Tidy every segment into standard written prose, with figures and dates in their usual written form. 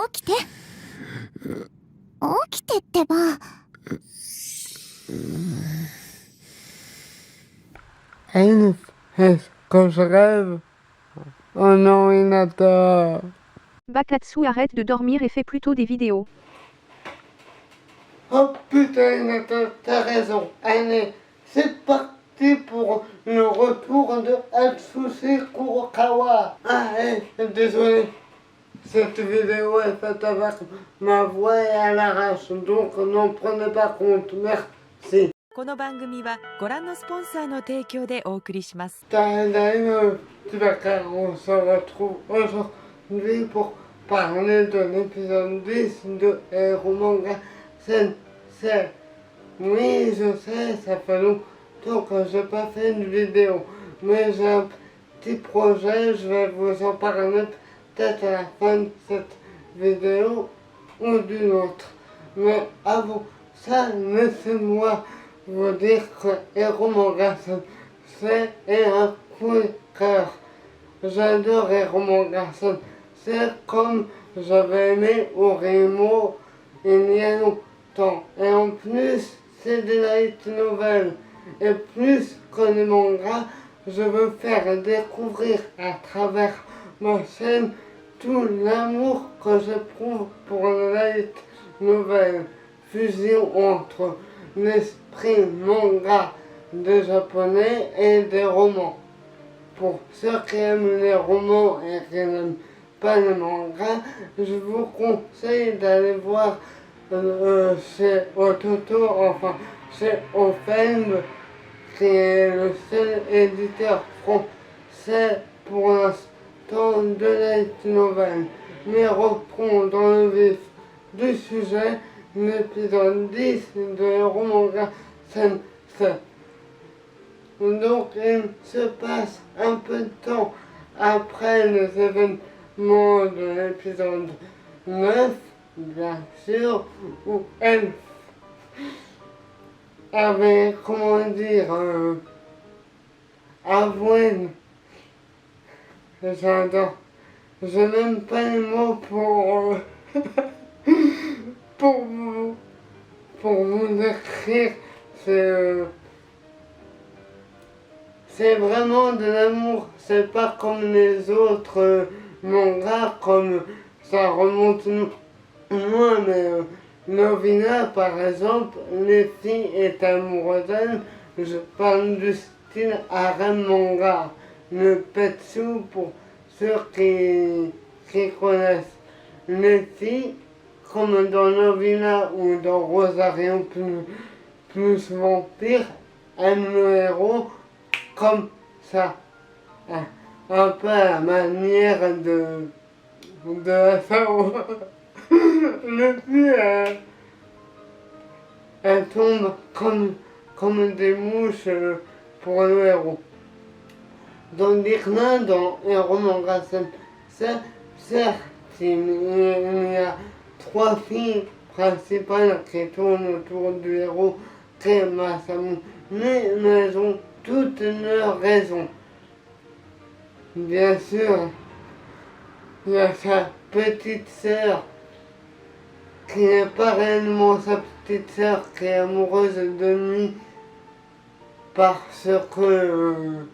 起きて。起きてってば。Elf, est-ce que je rêve? Oh non, Hinata. Bakatsu arrête de dormir et fait plutôt des vidéos. Oh putain, Hinata, t'as raison. Allez, c'est parti pour le retour de Atsushi Kurokawa. Ah, désolé. Cette vidéo est faite avec ma voix et à l'arrache, donc n'en prenez pas compte. Merci. この番組はご覧のスポンサーの提供でお送りします。Salut, on se retrouve aujourd'hui pour parler de l'épisode 10 de Hero Manga Sensei. Oui, je sais, ça fait longtemps que j'ai pas fait une vidéo, mais j'ai un petit projet, je vais vous en parler peut-être à la fin de cette vidéo ou d'une autre. Mais avant ça, laissez-moi vous dire que Hero Manga Sensei est un coup de cœur. J'adore Hero Manga Sensei comme j'avais aimé Orimo il y a longtemps. Et en plus, c'est des light novels. Et plus que les mangas, je veux faire découvrir à travers ma chaîne tout l'amour que j'éprouve pour les light novels. Fusion entre l'esprit manga des japonais et des romans. Pour ceux qui aiment les romans et qui n'aiment pas les mangas, je vous conseille d'aller voir chez Ototo, enfin chez Ofilm, qui est le seul éditeur français pour l'instant de light novel. Mais reprends dans le vif du sujet l'épisode 10 de Hero Manga Sensei. Donc il se passe un peu de temps après les événements de l'épisode 9, bien sûr, où elle avait, comment dire, avoué, j'adore, je n'aime pas les mots pour vous décrire, c'est vraiment de l'amour, c'est pas comme les autres mangas, comme ça remonte loin, mais Novina par exemple, les filles est amoureuse d'elle, je parle du style harem manga, le petsu pour ceux qui connaissent. Les filles, comme dans Novina ou dans Rosario plus vampire, aiment le héros comme ça, un peu à la manière de Sao. Le filles, elles tombent comme des mouches pour le héros. Tandis que là, dans Hero Manga Sensei, certes, il y a 3 filles principales qui tournent autour du héros, qui est Masamune, mais elles ont toutes leurs raisons. Bien sûr, il y a sa petite sœur qui n'est pas réellement sa petite sœur, qui est amoureuse de lui parce que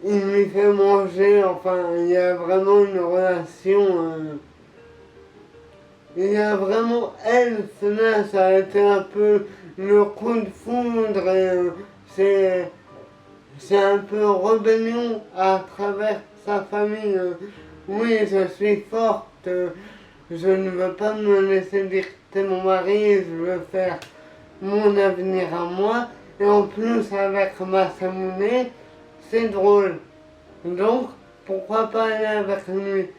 il lui fait manger, enfin il y a vraiment une relation. Il y a vraiment elle, cela, ça a été un peu le coup de foudre et c'est un peu rébellion à travers sa famille. Oui, je suis forte, je ne veux pas me laisser dicter mon mari, je veux faire mon avenir à moi. Et en plus avec Masamune, c'est drôle. Donc, pourquoi pas aller avec lui?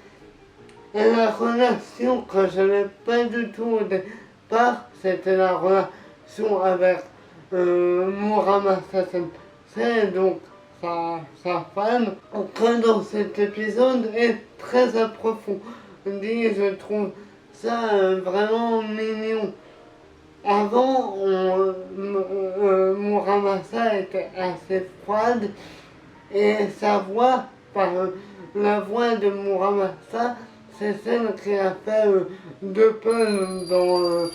Et la relation que je n'avais pas du tout au départ, c'était la relation avec Muramasa Sensei, donc sa femme, que dans cet épisode est très approfondi, je trouve ça vraiment mignon. Avant, Muramasa était assez froide et sa voix, par la voix de Muramasa, c'est celle qui a fait deux pun dans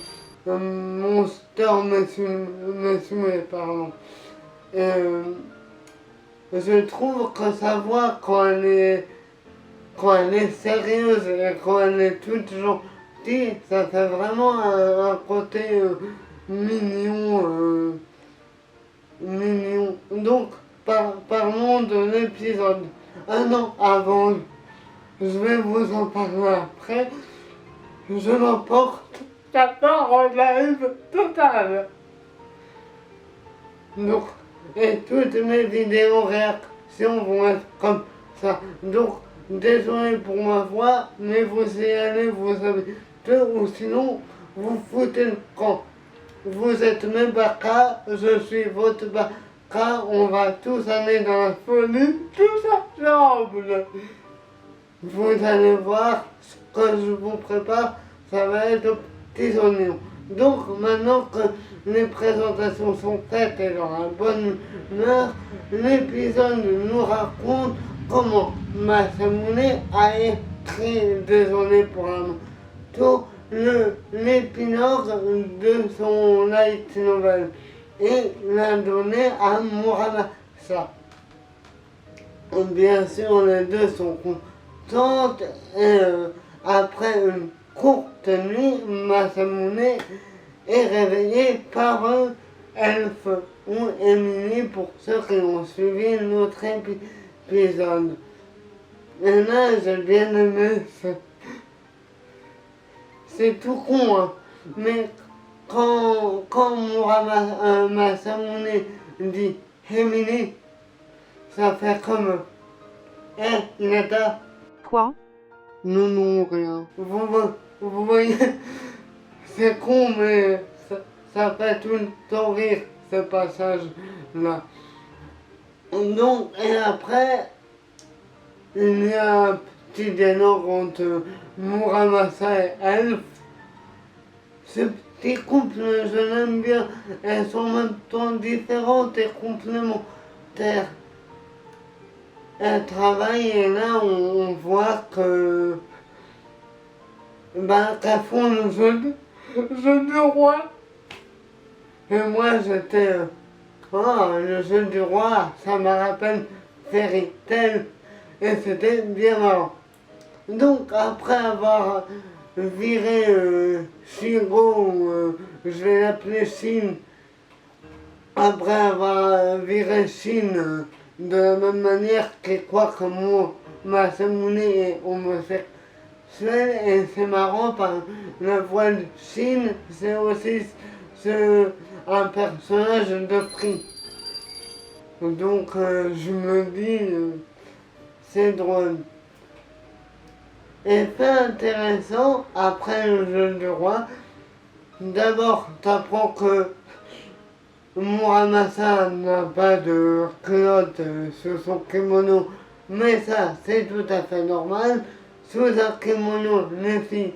Monster Musume, pardon. Et je trouve que sa voix, quand elle est sérieuse et quand elle est toute gentille, ça fait vraiment un côté mignon. Mignon. Donc, parlons de l'épisode. Ah non, avant, je vais vous en parler après. Je m'emporte d'accord en live total. Donc, et toutes mes vidéos réactions vont être comme ça. Donc, désolé pour ma voix, mais vous y allez vous habituer ou sinon vous foutez le camp. Vous êtes mes bacas, je suis votre baca, on va tous aller dans la folie, tous ensemble. Vous allez voir ce que je vous prépare, ça va être aux petits oignons. Donc maintenant que les présentations sont faites et dans la bonne humeur, l'épisode nous raconte comment Masamune a écrit, désolé pour un mot, l'épilogue de son light novel et l'a donné à Muramasa. Bien sûr, les deux sont contentes et après une courte nuit, Masamune est réveillée par un elfe ou Emily pour ceux qui ont suivi notre épisode. Et là, j'ai bien aimé ça. C'est tout con, hein. Mais quand Masamune dit Emily, ça fait comme Nata. Quoi? Non, rien. Vous voyez, c'est con, mais ça fait tout le temps rire, ce passage-là. Donc, et après, il y a un petit dialogue entre Muramasa et Elf. Ce petit couple, je l'aime bien. Elles sont en même temps différentes et complémentaires. Elles travaillent et là, on voit que qu'elles font le jeu du roi. Et moi, j'étais... le jeu du roi, ça me rappelle Fairy Tail. Et c'était bien marrant. Donc, après avoir viré Shiro, je vais l'appeler Shin, après avoir viré Shin de la même manière qu'il croit que Masamune est homosexuel, et c'est marrant par la voix de Shin, c'est aussi un personnage de Free. Donc je me dis, c'est drôle. Et fait intéressant, après le jeu du roi, d'abord t'apprends que Muramasa n'a pas de culotte sous son kimono, mais ça c'est tout à fait normal. Sous un kimono, les filles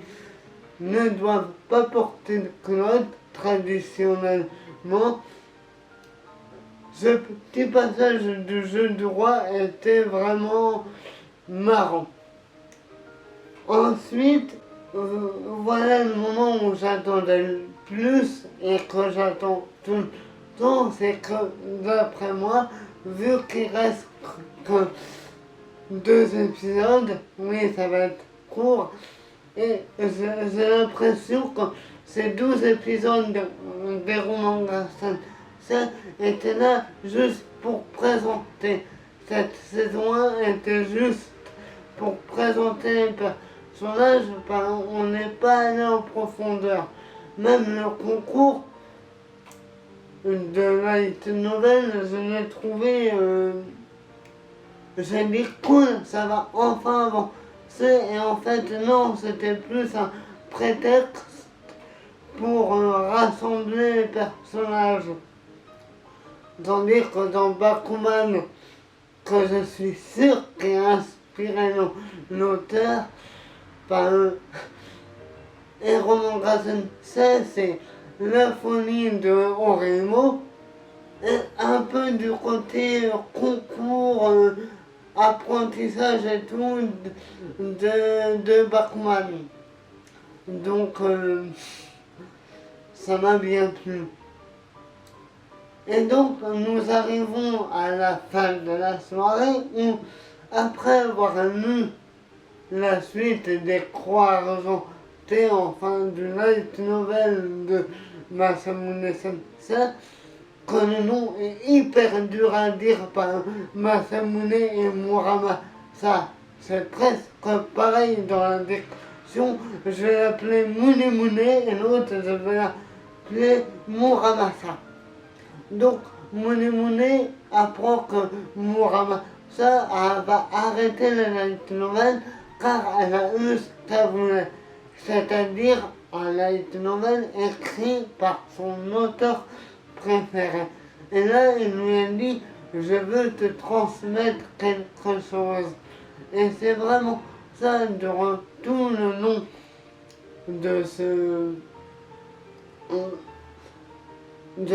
ne doivent pas porter de culotte traditionnellement. Ce petit passage du jeu du roi était vraiment marrant. Ensuite, voilà le moment où j'attendais le plus et que j'attends tout le temps, c'est que d'après moi, vu qu'il reste que 2 épisodes, oui ça va être court, et j'ai l'impression que ces 12 épisodes des romans ça étaient là juste pour présenter. Cette saison 1 était juste pour présenter les personnages, on n'est pas allé en profondeur. Même le concours de light novel, je l'ai trouvé, j'ai dit cool, ça va enfin avancer, et en fait non, c'était plus un prétexte pour rassembler les personnages. Tandis que dans Bakuman, que je suis sûr qui a inspiré l'auteur, et Roman Sensei, c'est la folie de Orimo, et un peu du côté concours apprentissage et tout de Bachman. Donc ça m'a bien plu. Et donc nous arrivons à la fin de la soirée où, après avoir lu la suite des Croix argentées, enfin du light novel de Masamune Sensei, que le nom est hyper dur à dire par Masamune et Muramasa. Ça, c'est presque pareil dans la diction. Je vais l'appeler Mune Mune et l'autre je vais l'appeler Muramasa. Donc Mune Mune apprend que Muramasa va arrêter la light novel car elle a eu ce qu'elle voulait, c'est-à-dire un light novel écrit par son auteur préféré. Et là, il lui a dit, je veux te transmettre quelque chose. Et c'est vraiment ça durant tout le long de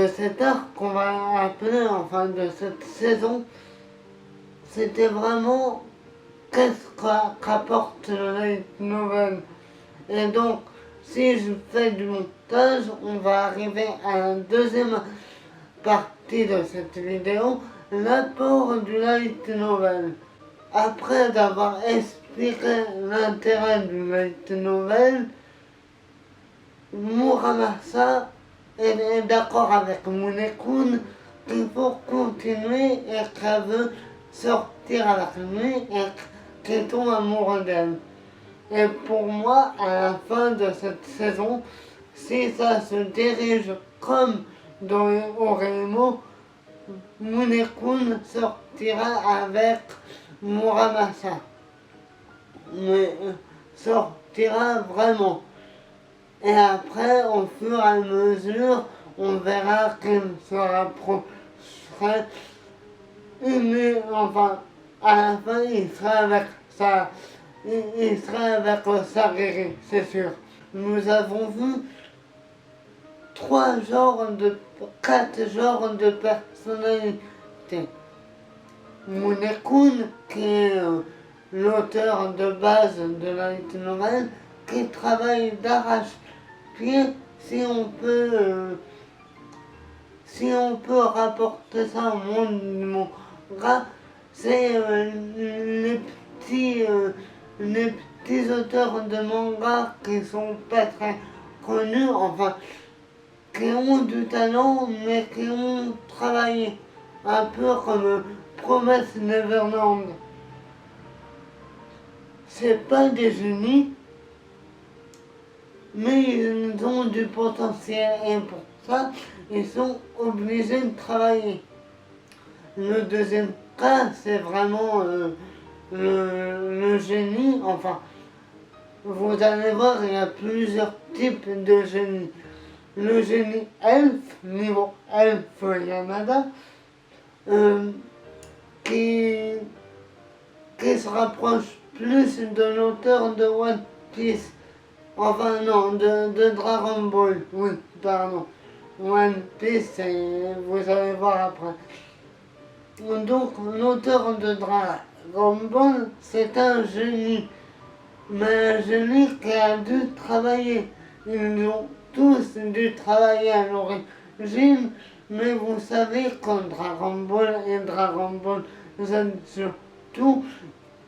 cet arc qu'on va appeler, enfin de cette saison. C'était vraiment qu'est-ce qu'apporte le light novel. Et donc, si je fais du montage, on va arriver à la deuxième partie de cette vidéo, l'apport du light novel. Après d'avoir expliqué l'intérêt du light novel, Muramasa est d'accord avec Munekun qu'il faut continuer et qu'elle veut sortir avec lui et qu'il tombe amoureux d'elle. Et pour moi, à la fin de cette saison, si ça se dirige comme dans Oreimo, Munekun sortira avec Muramasa. Mais sortira vraiment. Et après, au fur et à mesure, on verra qu'il se rapprocherait. Mais enfin, à la fin, il sera avec Sariri, c'est sûr. Nous avons vu 4 genres de personnalités. Munekun, qui est l'auteur de base de la light novel, qui travaille d'arrache-pied, si on peut rapporter ça au monde du manga, c'est les petits auteurs de manga qui sont pas très connus, enfin, qui ont du talent, mais qui ont travaillé, un peu comme Promise Neverland. C'est pas des génies, mais ils ont du potentiel et pour ça, ils sont obligés de travailler. Le deuxième cas, c'est vraiment le génie, enfin, vous allez voir, il y a plusieurs types de génie. Le génie elfe, niveau elfe Yamada, qui se rapproche plus de l'auteur de One Piece, enfin non, de Dragon Ball, oui, pardon. One Piece, vous allez voir après. Donc l'auteur de Dragon Ball, c'est un génie, mais un génie qui a dû travailler. Ils ont tous dû travailler à l'origine, mais vous savez qu'en Dragon Ball et Dragon Ball Z surtout,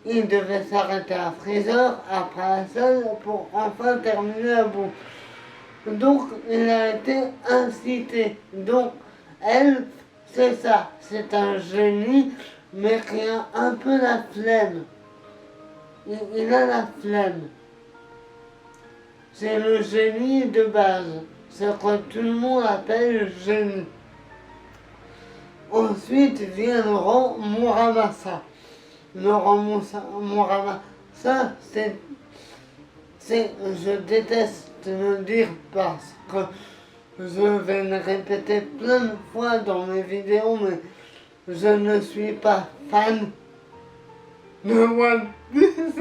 il devait s'arrêter à Freezer après la seule pour enfin terminer à bout. Donc il a été incité. Donc elle, c'est ça, c'est un génie, mais qui a un peu la flemme. Il a la flemme. C'est le génie de base, c'est ce que tout le monde appelle génie. Ensuite vient le rang Muramasa. Le rang Muramasa, je déteste le dire parce que je vais le répéter plein de fois dans mes vidéos, mais je ne suis pas fan de One Piece.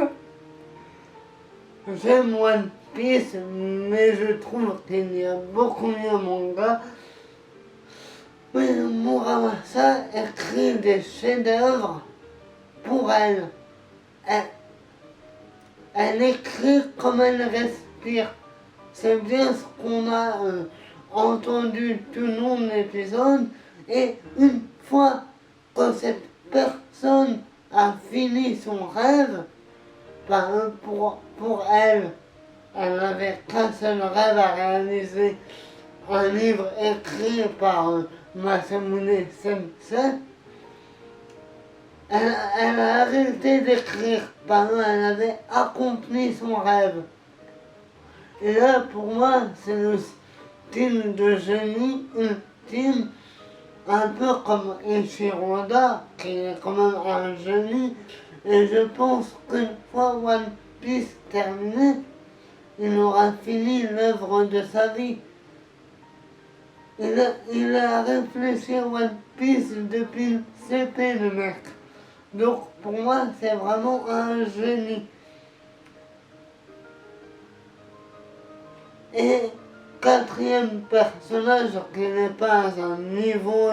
J'aime One Piece, mais je trouve qu'il y a beaucoup mieux manga. Mais Muramasa écrit des chefs-d'œuvre pour elle. Elle écrit comme elle respire. C'est bien ce qu'on a entendu tout le long de l'épisode. Et une fois que cette personne a fini son rêve, ben, pour elle, elle n'avait qu'un seul rêve à réaliser, un livre écrit par Masamune Sensei. Elle a arrêté d'écrire, elle avait accompli son rêve. Et là, pour moi, c'est le style de génie ultime, un peu comme Eiichiro, qui est quand même un génie. Et je pense qu'une fois One Piece terminé, il aura fini l'œuvre de sa vie. Il a réfléchi à One Piece depuis le CP, le mec. Donc pour moi, c'est vraiment un génie. Et quatrième personnage qui n'est pas à un niveau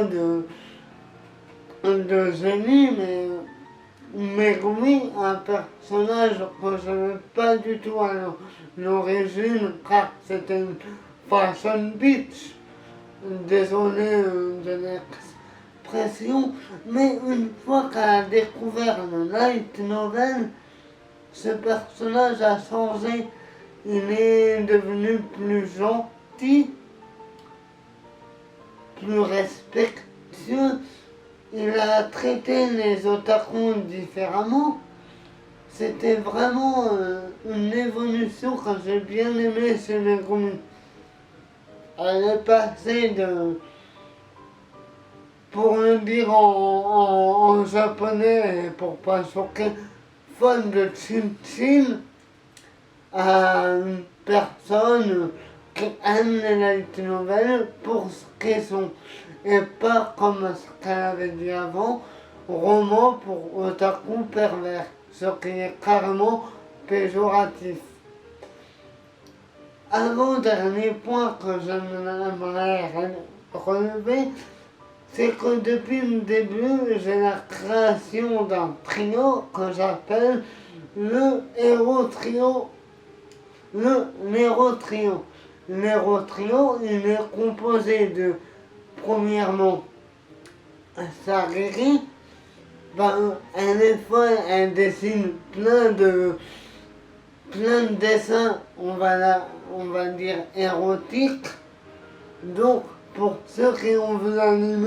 de génie, mais Megumi, un personnage que je n'aime pas du tout à l'origine, car c'était une fashion bitch. Désolé de l'expression, mais une fois qu'elle a découvert le light novel, ce personnage a changé. Il est devenu plus gentil, plus respectueux. Il a traité les otaku différemment. C'était vraiment une évolution que j'ai bien aimé chez Megumi. Elle est passée de, pour le dire en japonais et pour pas choquer, fan de Chin-Chin à une personne qui aime les light novels pour ce qu'ils sont et pas comme ce qu'elle avait dit avant, roman pour otaku pervers, ce qui est carrément péjoratif. Avant-dernier point que j'aimerais relever, c'est que depuis le début, j'ai la création d'un trio que j'appelle le héros trio. L'héros trio. L'héros trio, il est composé de, premièrement, Sariri. Elle est folle, elle dessine plein de dessins, on va dire érotiques. Donc, pour ceux qui ont vu l'anime,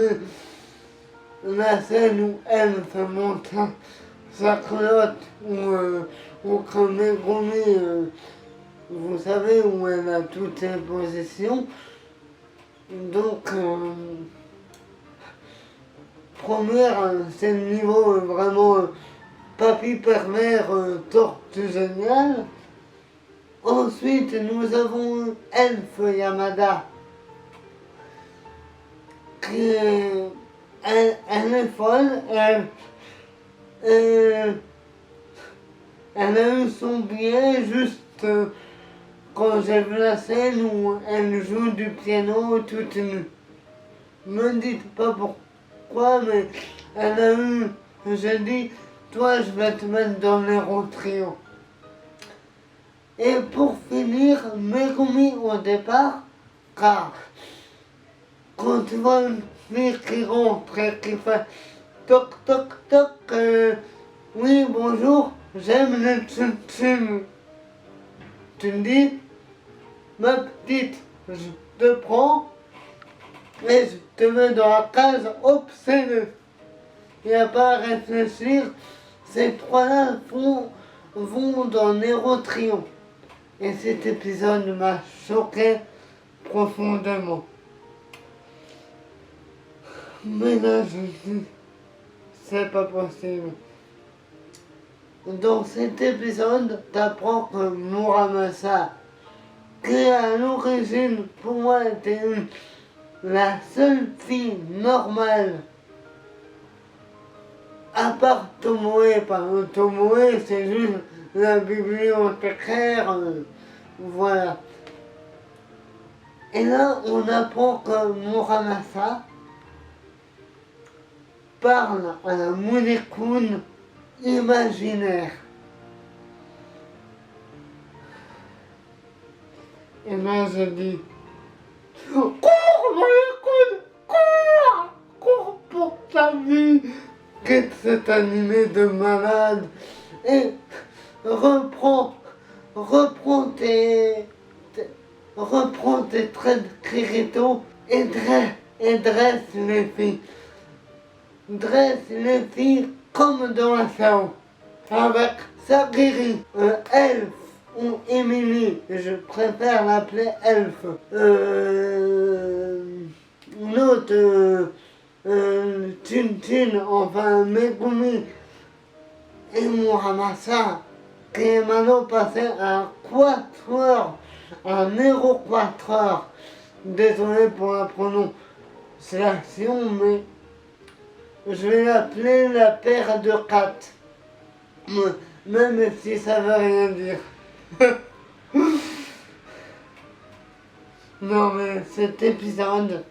la scène où elle fait monter sa culotte, ou comme Megumi, vous savez, où elle a toutes ses positions. Donc, première, c'est le niveau vraiment papy pervers, tortue génial. Ensuite, nous avons Elf Yamada, qui elle est folle, elle a eu son billet juste quand j'ai vu la scène où elle joue du piano toute nue. Me dites pas pourquoi, mais elle a eu, j'ai dit, toi je vais te mettre dans l'héros trio. Et pour finir, Megumi au départ, car quand tu vois une fille qui rentre et qui fait toc toc toc, oui bonjour, j'aime le tchim-tchim. Tu me dis, ma petite, je te prends et je te mets dans la case obsédée. Il n'y a pas à réfléchir, ces trois-là vont dans l'héros trio. Et cet épisode m'a choqué profondément. Mais là, je dis, c'est pas possible. Dans cet épisode, t'apprends que Muramasa, qui à l'origine, pour moi, était la seule fille normale, à part Tomoe, Tomoe, c'est juste la bibliothécaire, voilà. Et là, on apprend que Muramasa parle à la Munekun imaginaire. Et là je dis, cours mon écoute, cours pour ta vie. Quitte cet animé de malade et reprends tes traits de Kirito et dresse les filles. Dresse les filles comme dans la salle. Avec Sakiri, Elf ou Emily, je préfère l'appeler Elf. L'autre, Tintin, enfin Megumi et Muramasa, qui est maintenant passé à 4 heures, à 0,4 heures. Désolé pour la prononciation, mais je vais l'appeler la paire de 4. Même si ça veut rien dire. Non mais cet épisode,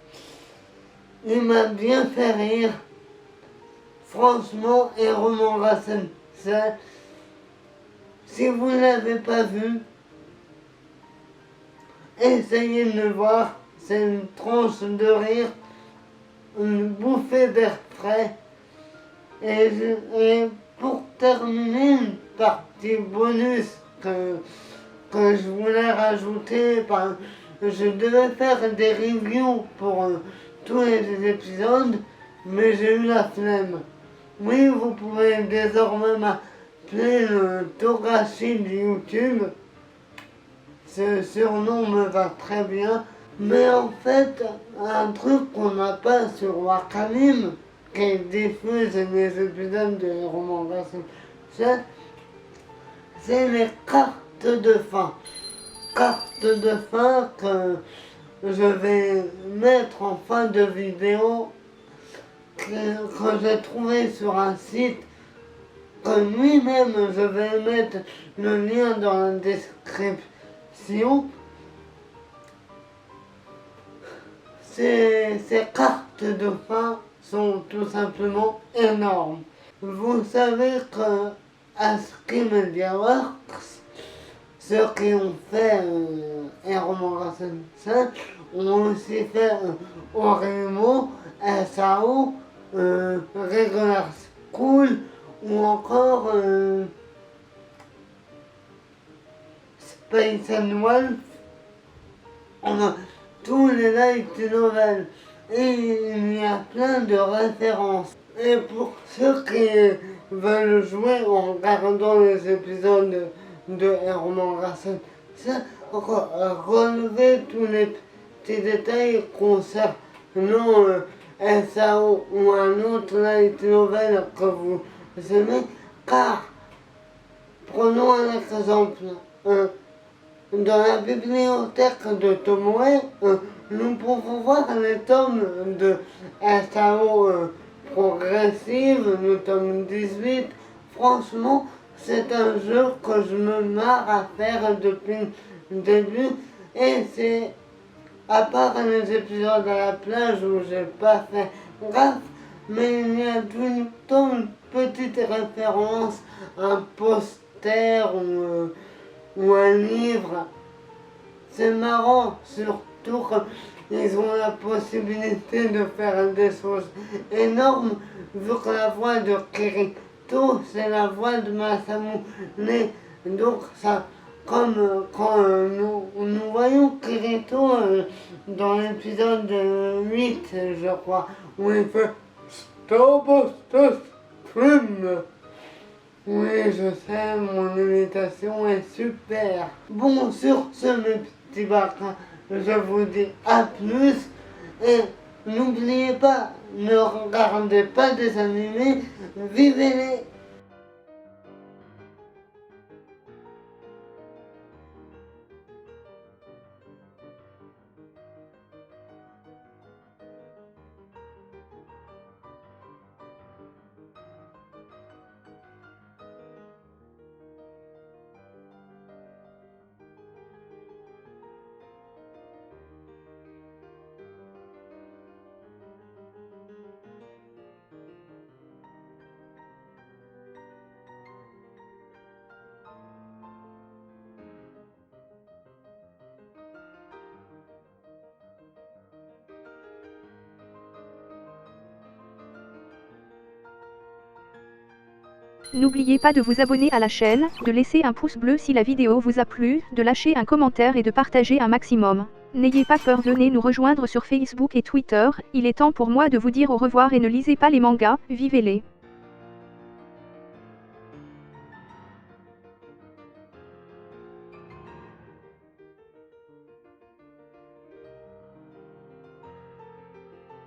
il m'a bien fait rire. Franchement, Héros Manga Sensei, si vous ne l'avez pas vu, essayez de le voir. C'est une tranche de rire, une bouffée d'air frais. Et pour terminer, une partie bonus que je voulais rajouter, je devais faire des reviews pour tous les épisodes, mais j'ai eu la flemme. Oui, vous pouvez désormais m'appeler le Togashi de YouTube. Ce surnom me va très bien. Mais en fait, un truc qu'on n'a pas sur Wakanim, qui diffuse les épisodes de Roman Gassel, c'est les cartes de fin. Cartes de fin que je vais mettre en fin de vidéo, que j'ai trouvé sur un site, que lui-même je vais mettre le lien dans la description. Ces cartes de fin sont tout simplement énormes. Vous savez que Aski Media Works, ceux qui ont fait Héros Manga Sensei, ont aussi fait Oremo, SAO, Regular School ou encore Space and Wolf. Tous les light novels et il y a plein de références. Et pour ceux qui veulent jouer en regardant les épisodes de Héros Manga Sensei, relevez tous les petits détails concernant SAO ou un autre light novel que vous aimez, car prenons un exemple. Dans la bibliothèque de Tomoe, nous pouvons voir les tomes de SAO progressive, le tome 18. Franchement, c'est un jeu que je me marre à faire depuis le début. Et c'est, à part les épisodes à la plage où j'ai pas fait gaffe, mais il y a tout le temps une petite référence, un poster ou un livre. C'est marrant, surtout qu'ils ont la possibilité de faire des choses énormes, vu que la voix de Kirito, c'est la voix de Masamune. Donc ça, comme quand nous voyons Kirito dans l'épisode 8, je crois, où il fait Stop, stream. Oui, je sais, mon imitation est super. Bon, sur ce, mes petits bâtards, je vous dis à plus. Et n'oubliez pas, ne regardez pas des animés, vivez-les. N'oubliez pas de vous abonner à la chaîne, de laisser un pouce bleu si la vidéo vous a plu, de lâcher un commentaire et de partager un maximum. N'ayez pas peur, venez nous rejoindre sur Facebook et Twitter, il est temps pour moi de vous dire au revoir et ne lisez pas les mangas, vivez-les.